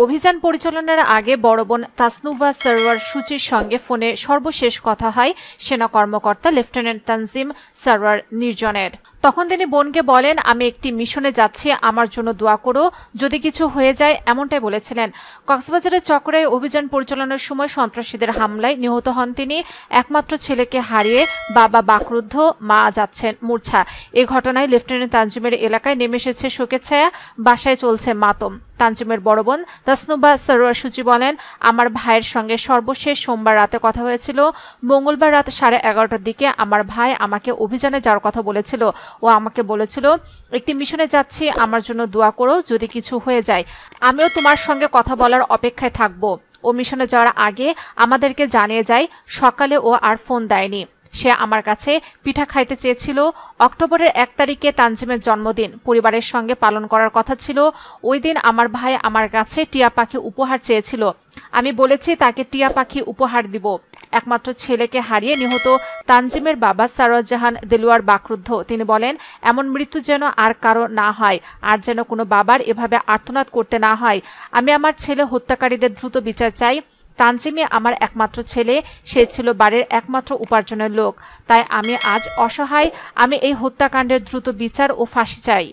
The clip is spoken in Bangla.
অভিযান পরিচালনার আগে বড় বোন তাসনুভা সরওয়ার সূচির সঙ্গে ফোনে সর্বশেষ কথা হয় সেনা কর্মকর্তা লেফটেন্যান্ট তানজিম সরওয়ার নির্জনের। তখন তিনি বোনকে বলেন, আমি একটি মিশনে যাচ্ছি, আমার জন্য দোয়া করো, যদি কিছু হয়ে যায়, এমনটাই বলেছিলেন। কক্সবাজারের চকরায় অভিযান পরিচালনার সময় সন্ত্রাসীদের হামলায় নিহত হন তিনি। একমাত্র ছেলেকে হারিয়ে বাবা বাকরুদ্ধ, মা যাচ্ছেন মূর্ছা। এ ঘটনায় লেফটেন্যান্ট তানজিমের এলাকায় নেমে এসেছে শোকের ছায়া, বাসায় চলছে মাতম। তানজিমের বড় বোন তাসনুভা সরওয়ার সূচি বলেন, আমার ভাইয়ের সঙ্গে সর্বশেষ সোমবার রাতে কথা হয়েছিল। মঙ্গলবার রাত 11:30টার দিকে আমার ভাই আমাকে অভিযানে যাওয়ার কথা বলেছিল। ও আমাকে বলেছিল, একটি মিশনে যাচ্ছি, আমার জন্য দোয়া করো, যদি কিছু হয়ে যায়। আমিও তোমার সঙ্গে কথা বলার অপেক্ষায় থাকবো। ও মিশনে যাওয়ার আগে আমাদেরকে জানিয়ে যায়। সকালে ও আর ফোন দেয়নি। সে আমার কাছে পিঠা খাইতে চেয়েছিল। অক্টোবরের 1 তারিখে তানজিমের জন্মদিন, পরিবারের সঙ্গে পালন করার কথা ছিল। ওই দিন আমার ভাই আমার কাছে টিয়া পাখি উপহার চেয়েছিল। আমি বলেছি তাকে টিয়া পাখি উপহার দিব। একমাত্র ছেলেকে হারিয়ে নিহত তানজিমের বাবা সারোয়ার জাহান দেলোয়ার বাকরুদ্ধ। তিনি বলেন, এমন মৃত্যু যেন আর কারো না হয়, আর যেন কোনো বাবার এভাবে আর্তনাদ করতে না হয়। আমি আমার ছেলে হত্যাকারীদের দ্রুত বিচার চাই। তানজিমে আমার একমাত্র ছেলে, সে ছিল বাড়ির একমাত্র উপার্জনের লোক। তাই আমি আজ অসহায়। আমি এই হত্যাকাণ্ডের দ্রুত বিচার ও ফাঁসি চাই।